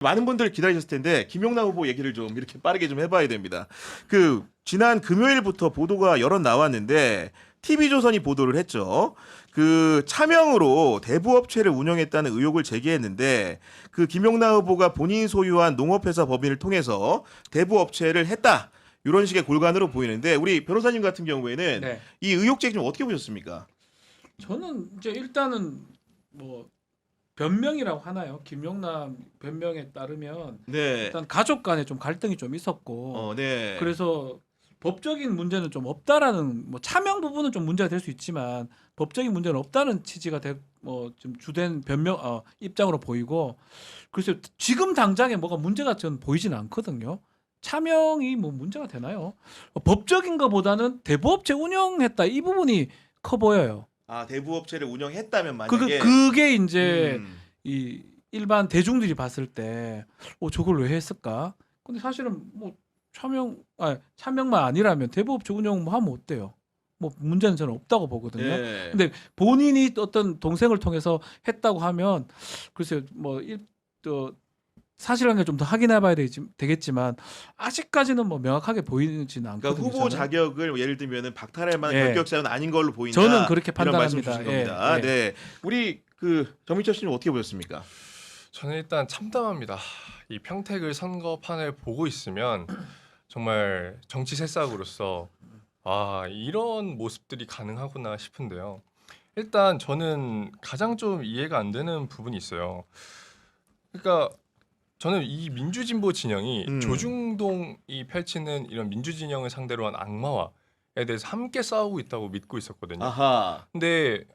많은 분들 기다리셨을 텐데 김용남 후보 얘기를 좀 이렇게 빠르게 좀 해봐야 됩니다. 그 지난 금요일부터 보도가 여럿 나왔는데 TV조선이 보도를 했죠. 그 차명으로 대부업체를 운영했다는 의혹을 제기했는데 그 김용남 후보가 본인이 소유한 농업회사 법인을 통해서 대부업체를 했다. 이런 식의 골간으로 보이는데 우리 변호사님 같은 경우에는 네. 이 의혹 제기 좀 어떻게 보셨습니까? 저는 이제 일단은 뭐 변명이라고 하나요? 김용남 변명에 따르면 네. 일단 가족 간에 좀 갈등이 좀 있었고 네. 그래서 법적인 문제는 좀 없다라는 뭐 차명 부분은 좀 문제가 될 수 있지만 법적인 문제는 없다는 취지가 뭐좀 주된 변명 입장으로 보이고 그래서 지금 당장에 뭐가 문제가 전 보이지는 않거든요. 차명이 뭐 문제가 되나요? 법적인 것보다는 대부업체 운영했다 이 부분이 커 보여요. 아, 대부업체를 운영했다면 만약에 그게 이제 음. 이 일반 대중들이 봤을 때 저걸 왜 했을까? 근데 사실은 뭐 차명만 아니라면 대부업체 운영 뭐 하면 어때요? 뭐 문제는 저는 없다고 보거든요. 예. 근데 본인이 어떤 동생을 통해서 했다고 하면 글쎄요 또 사실관계 좀 더 확인해봐야 되겠지만 아직까지는 뭐 명확하게 보이지는 않거든요. 그러니까 후보 저는. 자격을 예를 들면은 박탈할 만한 예. 결격자는 아닌 걸로 보인다. 저는 그렇게 이런 말씀 판단합니다. 주신 겁니다. 예. 네, 우리 그 정민철 씨는 어떻게 보셨습니까? 저는 일단 참담합니다. 이 평택을 선거판을 보고 있으면 정말 정치 새싹으로서 이런 모습들이 가능하구나 싶은데요. 일단 저는 가장 좀 이해가 안 되는 부분이 있어요. 그러니까 저는 이 민주진보 진영이 조중동이 펼치는 이런 민주진영을 상대로 한 악마화에 대해서 함께 싸우고 있다고 믿고 있었거든요. 아하. 근데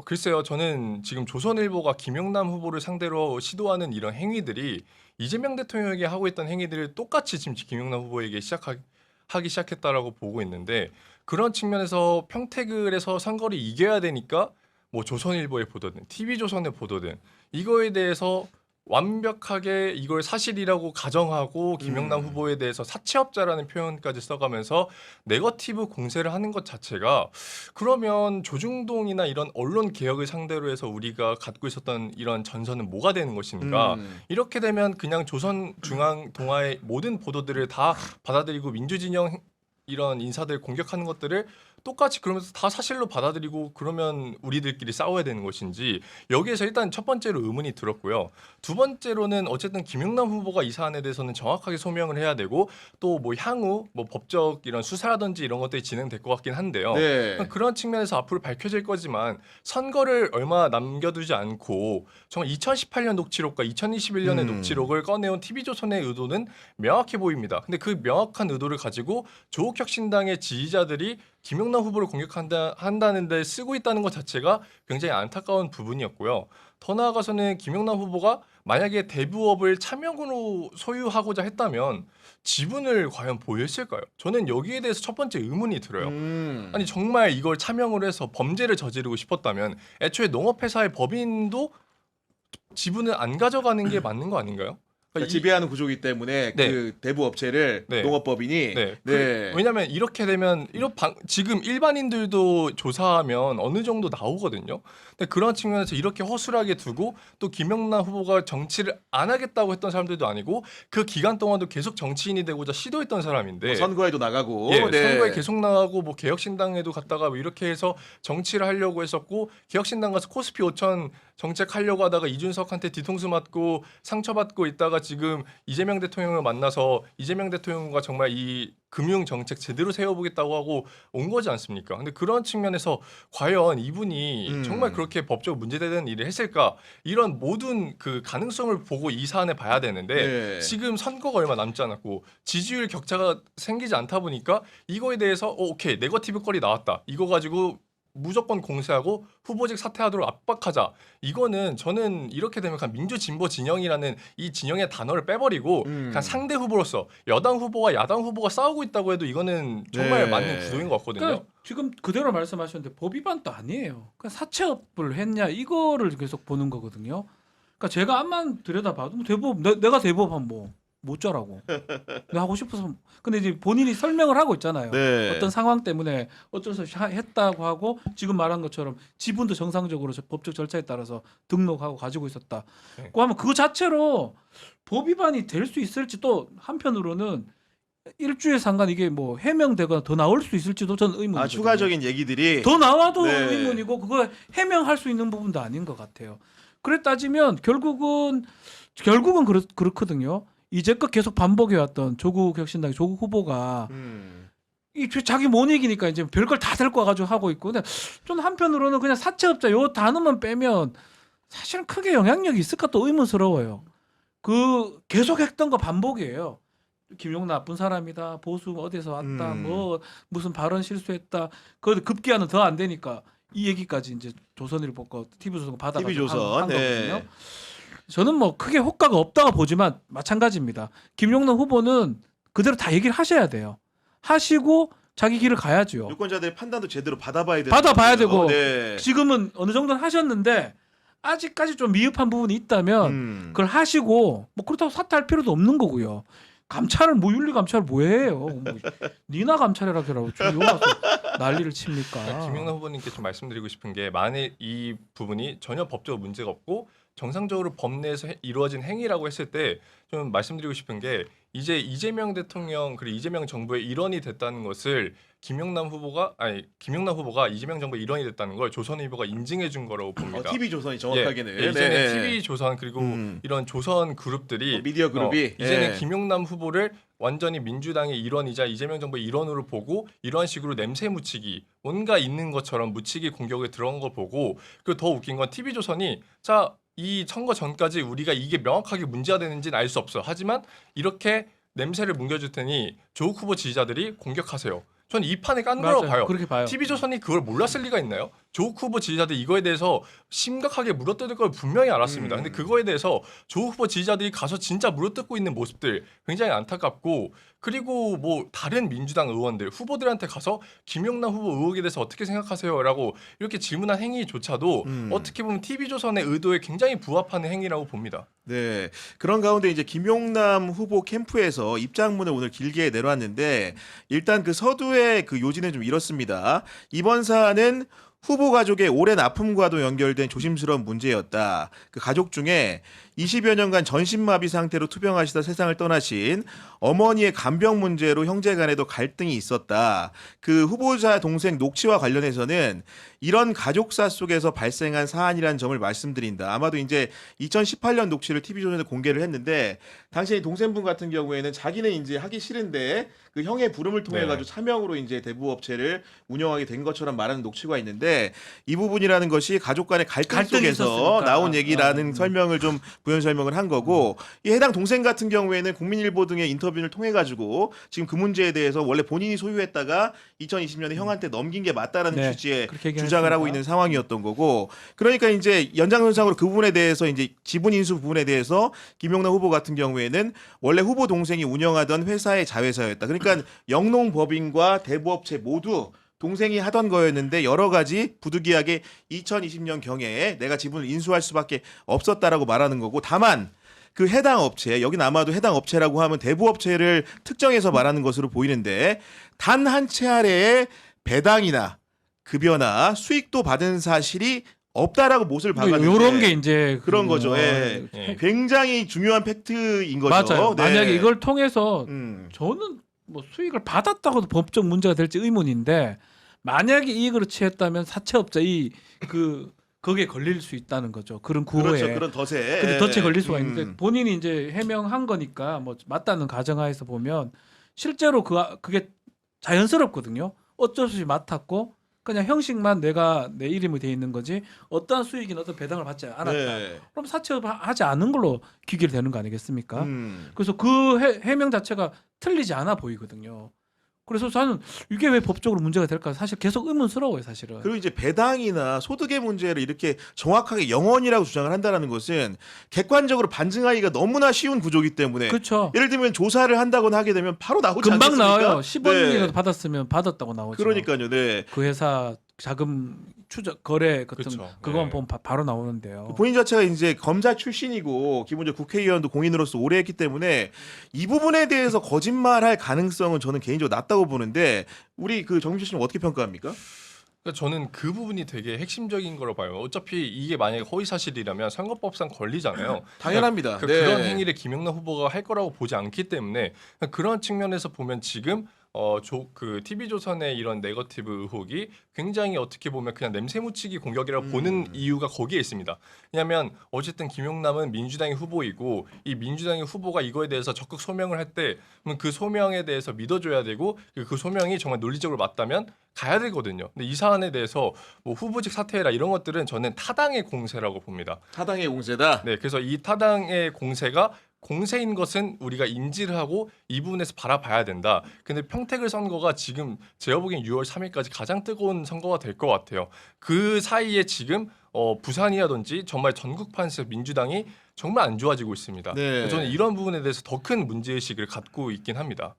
글쎄요, 저는 지금 조선일보가 김용남 후보를 상대로 시도하는 이런 행위들이 이재명 대통령에게 하고 있던 행위들을 똑같이 지금 김용남 후보에게 하기 시작했다라고 보고 있는데, 그런 측면에서 평택을 해서 선거를 이겨야 되니까 뭐 조선일보에 보도든 TV조선에 보도든 이거에 대해서 완벽하게 이걸 사실이라고 가정하고 김용남 후보에 대해서 사채업자라는 표현까지 써가면서 네거티브 공세를 하는 것 자체가, 그러면 조중동이나 이런 언론 개혁을 상대로 해서 우리가 갖고 있었던 이런 전선은 뭐가 되는 것인가. 이렇게 되면 그냥 조선중앙동아의 모든 보도들을 다 받아들이고 민주진영 이런 인사들 공격하는 것들을 똑같이 그러면서 다 사실로 받아들이고 그러면 우리들끼리 싸워야 되는 것인지, 여기에서 일단 첫 번째로 의문이 들었고요. 두 번째로는 어쨌든 김용남 후보가 이 사안에 대해서는 정확하게 소명을 해야 되고 또 뭐 향후 뭐 법적 이런 수사라든지 이런 것들이 진행될 것 같긴 한데요. 네. 그런 측면에서 앞으로 밝혀질 거지만 선거를 얼마 남겨두지 않고 정말 2018년 녹취록과 2021년의 녹취록을 꺼내온 TV조선의 의도는 명확해 보입니다. 근데 그 명확한 의도를 가지고 조국혁신당의 지지자들이 김용남 후보를 공격한다는 데 쓰고 있다는 것 자체가 굉장히 안타까운 부분이었고요. 더 나아가서는 김용남 후보가 만약에 대부업을 차명으로 소유하고자 했다면 지분을 과연 보유했을까요? 저는 여기에 대해서 첫 번째 의문이 들어요. 아니 정말 이걸 차명으로 해서 범죄를 저지르고 싶었다면 애초에 농업회사의 법인도 지분을 안 가져가는 게 맞는 거 아닌가요? 그러니까 지배하는 구조이기 때문에 네. 그 대부업체를 네. 농업법인이 네. 왜냐하면 이렇게 되면 지금 일반인들도 조사하면 어느 정도 나오거든요. 근데 그런 측면에서 이렇게 허술하게 두고 또 김용남 후보가 정치를 안 하겠다고 했던 사람들도 아니고 그 기간 동안도 계속 정치인이 되고자 시도했던 사람인데 뭐 선거에도 나가고 예, 네. 선거에 계속 나가고 뭐 개혁신당에도 갔다가 뭐 이렇게 해서 정치를 하려고 했었고, 개혁신당 가서 코스피 5천 정책하려고 하다가 이준석한테 뒤통수 맞고 상처받고 있다가 지금 이재명 대통령을 만나서 이재명 대통령과 정말 이 금융 정책 제대로 세워보겠다고 하고 온 거지 않습니까? 근데 그런 측면에서 과연 이분이 정말 그렇게 법적으로 문제되는 일을 했을까? 이런 모든 그 가능성을 보고 이 사안을 봐야 되는데 네. 지금 선거가 얼마 남지 않았고 지지율 격차가 생기지 않다 보니까 이거에 대해서 오케이 네거티브 거리 나왔다. 이거 가지고 무조건 공세하고 후보직 사퇴하도록 압박하자. 이거는 저는 이렇게 되면 그냥 민주진보 진영이라는 이 진영의 단어를 빼버리고 그냥 상대 후보로서 여당 후보와 야당 후보가 싸우고 있다고 해도 이거는 정말 네. 맞는 구도인 것 같거든요. 그러니까 지금 그대로 말씀하셨는데 법 위반도 아니에요. 그냥 사채업을 했냐 이거를 계속 보는 거거든요. 그러니까 제가 앞만 들여다봐도 뭐 대부업 내가 대부업하면 뭐 못 져라고. 내가 하고 싶어서. 근데 이제 본인이 설명을 하고 있잖아요. 네. 어떤 상황 때문에 어쩔 수 없이 했다고 하고 지금 말한 것처럼 지분도 정상적으로 법적 절차에 따라서 등록하고 가지고 있었다. 네. 그 하면 그 자체로 법 위반이 될 수 있을지 또 한편으로는 일주일 상간 이게 뭐 해명되거나 더 나올 수 있을지도 저는 의문이거든요. 추가적인 얘기들이 더 나와도 네. 의문이고 그거 해명할 수 있는 부분도 아닌 것 같아요. 그래 따지면 결국은 그렇거든요. 이제껏 계속 반복해왔던 조국 혁신당의 조국 후보가 이 자기 못 이기니까 이제 별걸 다 데리고 와가지고 하고 있고, 근데 좀 한편으로는 그냥 사채업자 요 단어만 빼면 사실은 크게 영향력이 있을까 또 의문스러워요. 그 계속 했던 거 반복이에요. 김용 나쁜 사람이다, 보수 어디서 왔다, 뭐 무슨 발언 실수했다. 그 급기야는 더 안 되니까 이 얘기까지 이제 조선일보가 TV조선 받아가지고 TV조선 한 거거든요. 네. 저는 뭐 크게 효과가 없다고 보지만 마찬가지입니다. 김용남 후보는 그대로 다 얘기를 하셔야 돼요. 하시고 자기 길을 가야죠. 유권자들의 판단도 제대로 받아봐야 되는 받아봐야 거고요. 되고 네. 지금은 어느 정도는 하셨는데 아직까지 좀 미흡한 부분이 있다면 그걸 하시고 뭐 그렇다고 사퇴할 필요도 없는 거고요. 감찰을 뭐 윤리 감찰을 뭐해요? 뭐 니나 감찰해라 그러고 지금 와서 난리를 칩니까? 김용남 후보님께 좀 말씀드리고 싶은 게 만약 이 부분이 전혀 법적으로 문제가 없고 정상적으로 법 내에서 이루어진 행위라고 했을 때 좀 말씀드리고 싶은 게 이제 이재명 대통령 그리고 이재명 정부의 일원이 됐다는 것을 김용남 후보가 이재명 정부의 일원이 됐다는 걸 조선일보가 인증해 준 거라고 봅니다. TV조선이 정확하게는 예, 이제는 네. TV조선 그리고 이런 조선 그룹들이 미디어 그룹이 이제는 예. 김용남 후보를 완전히 민주당의 일원이자 이재명 정부의 일원으로 보고 이러한 식으로 냄새 묻히기 뭔가 있는 것처럼 묻히기 공격에 들어간 걸 보고 그리고 더 웃긴 건 TV조선이 이 선거 전까지 우리가 이게 명확하게 문제가 되는지는 알 수 없어. 하지만 이렇게 냄새를 뭉겨줄 테니 조국 후보 지지자들이 공격하세요. 전 이 판에 깐 거라고 봐요. 그렇게 봐요. TV조선이 그걸 몰랐을 리가 있나요? 조국 후보 지지자들이 이거에 대해서 심각하게 물어뜯을 걸 분명히 알았습니다. 근데 그거에 대해서 조국 후보 지지자들이 가서 진짜 물어뜯고 있는 모습들 굉장히 안타깝고 그리고 뭐 다른 민주당 의원들 후보들한테 가서 김용남 후보 의혹에 대해서 어떻게 생각하세요?라고 이렇게 질문한 행위조차도 어떻게 보면 TV조선의 의도에 굉장히 부합하는 행위라고 봅니다. 네. 그런 가운데 이제 김용남 후보 캠프에서 입장문을 오늘 길게 내놓았는데 일단 그 서두의 그 요지는 좀 이렇습니다. 이번 사안은 후보 가족의 오랜 아픔과도 연결된 조심스러운 문제였다. 그 가족 중에 20여 년간 전신마비 상태로 투병하시다 세상을 떠나신 어머니의 간병 문제로 형제 간에도 갈등이 있었다. 그 후보자 동생 녹취와 관련해서는 이런 가족사 속에서 발생한 사안이라는 점을 말씀드린다. 아마도 이제 2018년 녹취를 TV조선에서 공개를 했는데 당시 동생분 같은 경우에는 자기는 이제 하기 싫은데 그 형의 부름을 통해 가지고 차명으로 이제 대부업체를 운영하게 된 것처럼 말하는 녹취가 있는데 이 부분이라는 것이 가족 간의 갈등 갈등이 속에서 있었으니까. 나온 얘기라는 설명을 좀 부연 설명을 한 거고 이 해당 동생 같은 경우에는 국민일보 등의 인터뷰를 통해 가지고 지금 그 문제에 대해서 원래 본인이 소유했다가 2020년에 형한테 넘긴 게 맞다라는 네, 취지의 그렇게 얘기를 주장을 했습니다. 하고 있는 상황이었던 거고 그러니까 이제 연장선상으로 그 부분에 대해서 이제 지분 인수 부분에 대해서 김용남 후보 같은 경우에는 원래 후보 동생이 운영하던 회사의 자회사였다. 그러니까 영농법인과 대부업체 모두 동생이 하던 거였는데 여러 가지 부득이하게 2020년 경에 내가 지분을 인수할 수밖에 없었다라고 말하는 거고 다만 그 해당 업체 여기는 아마도 해당 업체라고 하면 대부업체를 특정해서 말하는 것으로 보이는데 단 한 채 아래의 배당이나 급여나 수익도 받은 사실이 없다라고 못을 박았는데 이런 게 이제 그런 거죠. 예. 예. 굉장히 중요한 팩트인 거죠. 맞아요. 네. 만약에 이걸 통해서 음. 저는 뭐 수익을 받았다고도 법적 문제가 될지 의문인데 만약에 이익으로 취했다면 사채업자 거기에 걸릴 수 있다는 거죠. 그런 구호에. 그렇죠. 그런 덫에. 근데 덫에 걸릴 수가 있는데 본인이 이제 해명한 거니까 뭐 맞다는 가정하에서 보면 실제로 그게 자연스럽거든요. 어쩔 수 없이 맡았고 그냥 형식만 내가 내 이름이 돼 있는 거지 어떠한 수익이나 어떤 배당을 받지 않았다. 네. 그럼 사채업하지 않은 걸로 귀결되는 거 아니겠습니까? 그래서 그 해명 자체가 틀리지 않아 보이거든요. 그래서 저는 이게 왜 법적으로 문제가 될까 사실 계속 의문스러워요, 사실은. 그리고 이제 배당이나 소득의 문제를 이렇게 정확하게 영원이라고 주장을 한다는 것은 객관적으로 반증하기가 너무나 쉬운 구조이기 때문에 그렇죠. 예를 들면 조사를 한다거나 하게 되면 바로 나오지 금방 않겠습니까? 나와요. 10원이라도 네. 받았으면 받았다고 나오죠. 그러니까요. 네. 그 회사 자금 추적 거래 같은 그쵸. 그거만 네. 보면 바로 나오는데요. 본인 자체가 이제 검사 출신이고 기본적으로 국회의원도 공인으로서 오래 했기 때문에 이 부분에 대해서 거짓말할 가능성은 저는 개인적으로 낮다고 보는데 우리 그 정민철 씨는 어떻게 평가합니까? 그러니까 저는 그 부분이 되게 핵심적인 거로 봐요. 어차피 이게 만약에 허위 사실이라면 선거법상 걸리잖아요. 당연합니다. 그러니까 네. 그런 행위를 김영남 후보가 할 거라고 보지 않기 때문에 그런 측면에서 보면 지금 그 TV조선의 이런 네거티브 의혹이 굉장히 어떻게 보면 그냥 냄새 묻히기 공격이라고 보는 이유가 거기에 있습니다. 왜냐하면 어쨌든 김용남은 민주당의 후보이고 이 민주당의 후보가 이거에 대해서 적극 소명을 할 때 그 소명에 대해서 믿어줘야 되고 그 소명이 정말 논리적으로 맞다면 가야 되거든요. 근데 이 사안에 대해서 뭐 후보직 사퇴해라 이런 것들은 저는 타당의 공세라고 봅니다. 타당의 공세다. 네, 그래서 이 타당의 공세가 공세인 것은 우리가 인지를 하고 이 부분에서 바라봐야 된다. 근데 평택을 선거가 지금 제가 보기엔 6월 3일까지 가장 뜨거운 선거가 될 것 같아요. 그 사이에 지금 부산이라든지 정말 전국판에서 민주당이 정말 안 좋아지고 있습니다. 네. 저는 이런 부분에 대해서 더 큰 문제의식을 갖고 있긴 합니다.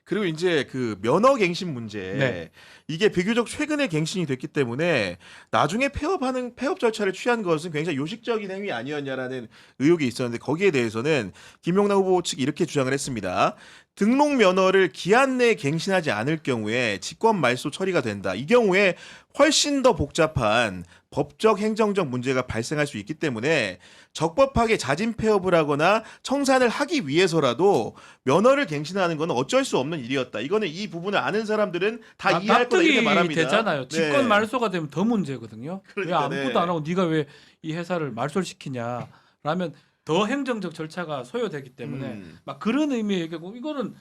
그리고 이제 그 면허 갱신 문제 네. 이게 비교적 최근에 갱신이 됐기 때문에 나중에 폐업 절차를 취한 것은 굉장히 요식적인 행위 아니었냐라는 의혹이 있었는데 거기에 대해서는 김용남 후보 측이 이렇게 주장을 했습니다. 등록 면허를 기한 내에 갱신하지 않을 경우에 직권 말소 처리가 된다. 이 경우에 훨씬 더 복잡한 법적 행정적 문제가 발생할 수 있기 때문에 적법하게 자진 폐업을 하거나 청산을 하기 위해서라도 면허를 갱신하는 건 어쩔 수 없는 일이었다. 이거는 이 부분을 아는 사람들은 다 이해할 거다 이렇게 납득이 말합니다. 되잖아요. 직권 네. 말소가 되면 더 문제거든요. 왜 그러니까, 아무것도 네. 안 하고 네가 왜 이 회사를 말소를 시키냐? 라면 더 행정적 절차가 소요되기 때문에 막 그런 의미의 얘기고 이거는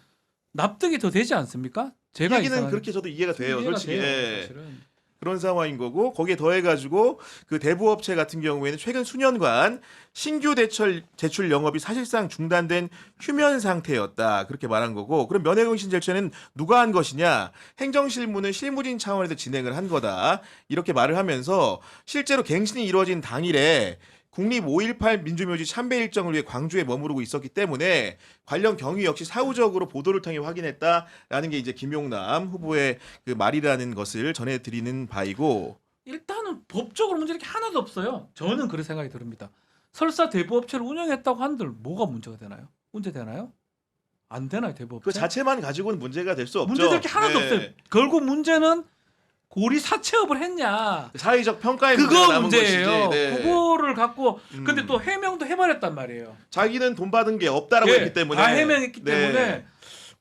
납득이 더 되지 않습니까? 제가 얘기는 이상하게 그렇게 저도 이해가 돼요. 이해가 솔직히. 돼요, 예. 사실은. 그런 상황인 거고 거기에 더해가지고 그 대부업체 같은 경우에는 최근 수년간 신규 제출 영업이 사실상 중단된 휴면 상태였다 그렇게 말한 거고 그럼 면허갱신 절차는 누가 한 것이냐 행정실무는 실무진 차원에서 진행을 한 거다 이렇게 말을 하면서 실제로 갱신이 이루어진 당일에 국립 5.18 민주묘지 참배 일정을 위해 광주에 머무르고 있었기 때문에 관련 경위 역시 사후적으로 보도를 통해 확인했다라는 게 이제 김용남 후보의 그 말이라는 것을 전해드리는 바이고 일단은 법적으로 문제 이렇게 하나도 없어요. 저는 그런 생각이 듭니다. 설사 대부업체를 운영했다고 한들 뭐가 문제가 되나요? 문제 되나요? 안 되나요 대부업체? 그 자체만 가지고는 문제가 될 수 없죠. 문제될 게 하나도 네. 없어요. 결국 문제는 고리 사채업을 했냐? 사회적 평가의 문제가 그거 남은 문제예요. 것이지. 네. 그거를 갖고 근데 또 해명도 해버렸단 말이에요. 자기는 돈 받은 게 없다라고 예, 했기 때문에 다 해명했기 네. 때문에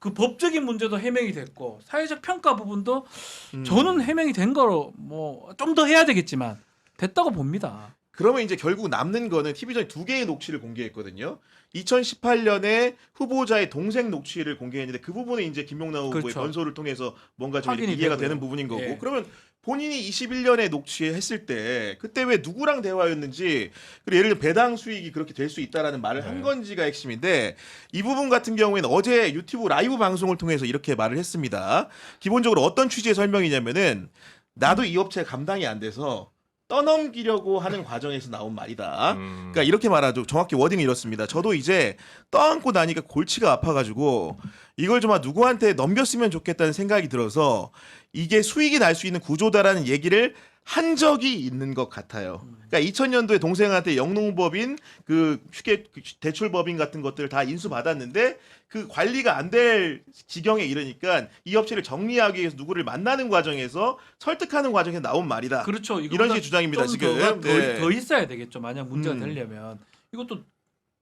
그 법적인 문제도 해명이 됐고 사회적 평가 부분도 음. 저는 해명이 된 거로 뭐 좀 더 해야 되겠지만 됐다고 봅니다. 그러면 이제 결국 남는 거는 TV전이 두 개의 녹취를 공개했거든요. 2018년에 후보자의 동생 녹취를 공개했는데 그 부분은 이제 김용남 후보의 그렇죠. 변소를 통해서 뭔가 좀 이렇게 확인이 이해가 되고요. 되는 부분인 거고 예. 그러면 본인이 21년에 녹취했을 때 그때 왜 누구랑 대화였는지 그리고 예를 들어 배당 수익이 그렇게 될 수 있다라는 말을 한 네. 건지가 핵심인데 이 부분 같은 경우에는 어제 유튜브 라이브 방송을 통해서 이렇게 말을 했습니다. 기본적으로 어떤 취지의 설명이냐면은 나도 이 업체 감당이 안 돼서 떠넘기려고 하는 과정에서 나온 말이다. 그러니까 이렇게 말하죠. 정확히 워딩이 이렇습니다. 저도 이제 떠안고 나니까 골치가 아파가지고 이걸 좀 누구한테 넘겼으면 좋겠다는 생각이 들어서 이게 수익이 날 수 있는 구조다라는 얘기를 한 적이 있는 것 같아요. 그러니까 2000년도에 동생한테 영농법인 그 휴게 대출법인 같은 것들을 다 인수받았는데 그 관리가 안 될 지경에 이르니까 이 업체를 정리하기 위해서 누구를 만나는 과정에서 설득하는 과정에서 나온 말이다. 그렇죠. 이런 식의 주장입니다. 지금. 네. 더 있어야 되겠죠. 만약 문제가 음. 되려면 이것도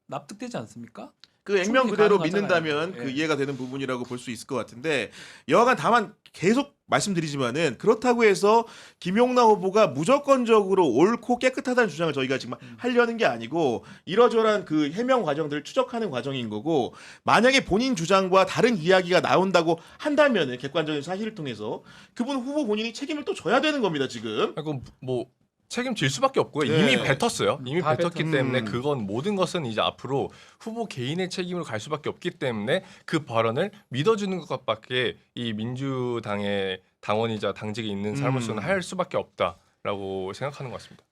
납득되지 않습니까? 그 액면 충분히 그대로 가능하잖아요. 믿는다면 그 예. 이해가 되는 부분이라고 볼 수 있을 것 같은데 여하간 다만 계속 말씀드리지만은 그렇다고 해서 김용남 후보가 무조건적으로 옳고 깨끗하다는 주장을 저희가 지금 하려는 게 아니고 이러저러한 그 해명 과정들을 추적하는 과정인 거고 만약에 본인 주장과 다른 이야기가 나온다고 한다면은 객관적인 사실을 통해서 그분 후보 본인이 책임을 또 져야 되는 겁니다 지금. 그리고 뭐 책임질 수밖에 없고요. 네. 이미 뱉었어요. 이미 다 뱉었기 뱉었- 때문에 음. 그건 모든 것은 이제 앞으로 후보 개인의 책임으로 갈 수밖에 없기 때문에 그 발언을 믿어주는 것밖에 이 민주당의 당원이자 당직에 있는 사람으로서는 할 수밖에 없다라고 생각하는 것 같습니다.